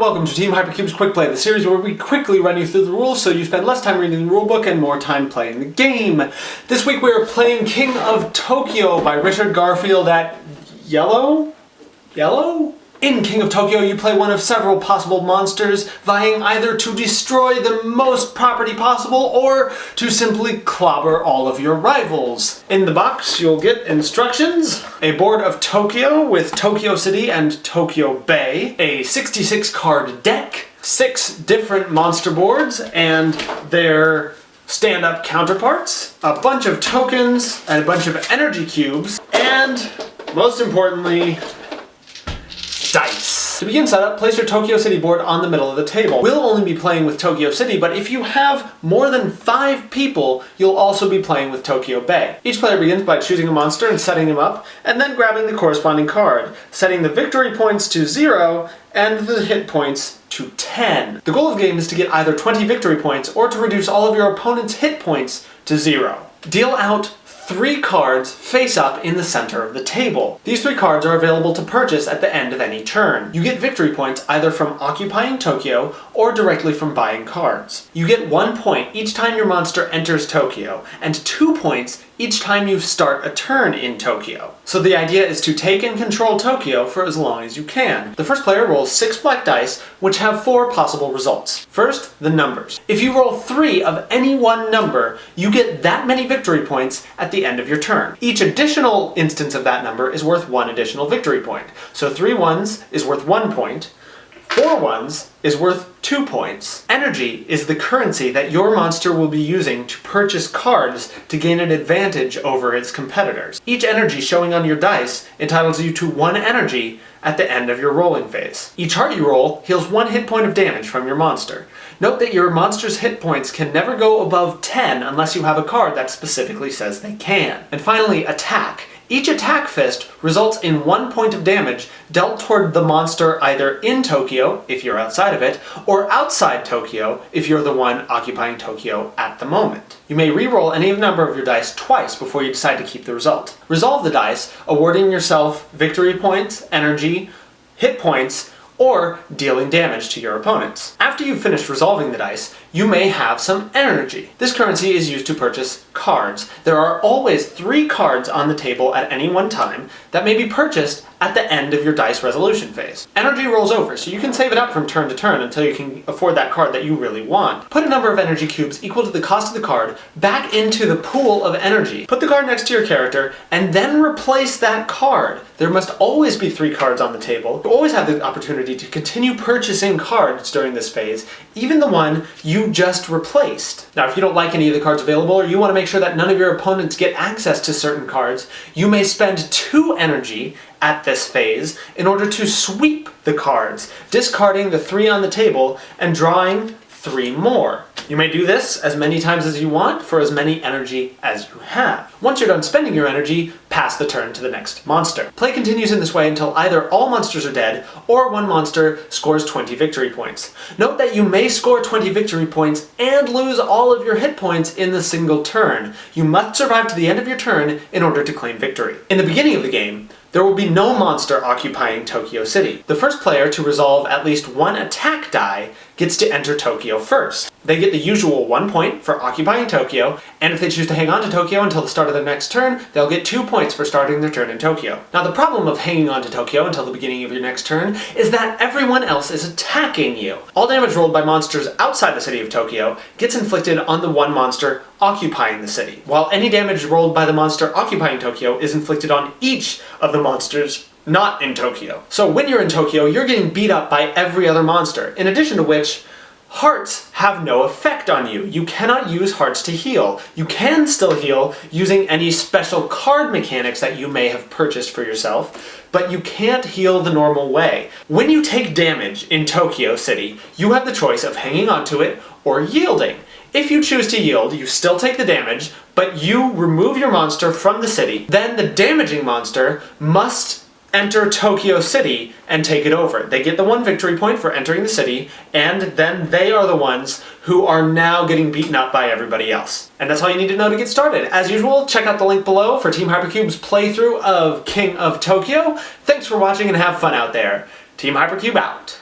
welcome to Team Hypercube's Quickplay, the series where we quickly run you through the rules so you spend less time reading the rulebook and more time playing the game. This week we are playing King of Tokyo by Richard Garfield at Yellow? In King of Tokyo, you play one of several possible monsters, vying either to destroy the most property possible or to simply clobber all of your rivals. In the box, you'll get instructions, a board of Tokyo with Tokyo City and Tokyo Bay, a 66 card deck, 6 different monster boards and their stand-up counterparts, a bunch of tokens, and a bunch of energy cubes, and, most importantly, dice. To begin setup, place your Tokyo City board on the middle of the table. We'll only be playing with Tokyo City, but if you have more than 5 people, you'll also be playing with Tokyo Bay. Each player begins by choosing a monster and setting him up, and then grabbing the corresponding card, setting the victory points to 0 and the hit points to 10. The goal of the game is to get either 20 victory points or to reduce all of your opponent's hit points to 0. Deal out 3 cards face up in the center of the table. These 3 cards are available to purchase at the end of any turn. You get victory points either from occupying Tokyo or directly from buying cards. You get 1 point each time your monster enters Tokyo, and 2 points each time you start a turn in Tokyo. So the idea is to take and control Tokyo for as long as you can. The first player rolls 6 black dice, which have 4 possible results. First, the numbers. If you roll 3 of any one number, you get that many victory points at the end of your turn. Each additional instance of that number is worth 1 additional victory point. So 3 ones is worth 1 point, 4 ones is worth 2 points. Energy is the currency that your monster will be using to purchase cards to gain an advantage over its competitors. Each energy showing on your dice entitles you to 1 energy at the end of your rolling phase. Each heart you roll heals 1 hit point of damage from your monster. Note that your monster's hit points can never go above 10 unless you have a card that specifically says they can. And finally, attack. Each attack fist results in 1 point of damage dealt toward the monster either in Tokyo, if you're outside of it, or outside Tokyo, if you're the one occupying Tokyo at the moment. You may re-roll any number of your dice twice before you decide to keep the result. Resolve the dice, awarding yourself victory points, energy, hit points, or dealing damage to your opponents. After you've finished resolving the dice, you may have some energy. This currency is used to purchase cards. There are always 3 cards on the table at any one time that may be purchased at the end of your dice resolution phase. Energy rolls over, so you can save it up from turn to turn until you can afford that card that you really want. Put a number of energy cubes equal to the cost of the card back into the pool of energy. Put the card next to your character, and then replace that card. There must always be 3 cards on the table. You always have the opportunity to continue purchasing cards during this phase, even the one you just replaced. Now, if you don't like any of the cards available, or you want to make sure that none of your opponents get access to certain cards, you may spend 2 energy at this phase in order to sweep the cards, discarding the 3 on the table and drawing 3 more. You may do this as many times as you want for as many energy as you have. Once you're done spending your energy, pass the turn to the next monster. Play continues in this way until either all monsters are dead or one monster scores 20 victory points. Note that you may score 20 victory points and lose all of your hit points in the single turn. You must survive to the end of your turn in order to claim victory. In the beginning of the game, there will be no monster occupying Tokyo City. The first player to resolve at least 1 attack die gets to enter Tokyo first. They get the usual 1 point for occupying Tokyo, and if they choose to hang on to Tokyo until the start of their next turn, they'll get 2 points for starting their turn in Tokyo. Now, the problem of hanging on to Tokyo until the beginning of your next turn is that everyone else is attacking you. All damage rolled by monsters outside the city of Tokyo gets inflicted on the one monster occupying the city, while any damage rolled by the monster occupying Tokyo is inflicted on each of the monsters not in Tokyo. So when you're in Tokyo, you're getting beat up by every other monster, in addition to which hearts have no effect on you. You cannot use hearts to heal. You can still heal using any special card mechanics that you may have purchased for yourself, but you can't heal the normal way. When you take damage in Tokyo City, you have the choice of hanging onto it or yielding. If you choose to yield, you still take the damage, but you remove your monster from the city. Then the damaging monster must enter Tokyo City and take it over. They get the 1 victory point for entering the city, and then they are the ones who are now getting beaten up by everybody else. And that's all you need to know to get started. As usual, check out the link below for Team Hypercube's playthrough of King of Tokyo. Thanks for watching and have fun out there. Team Hypercube out.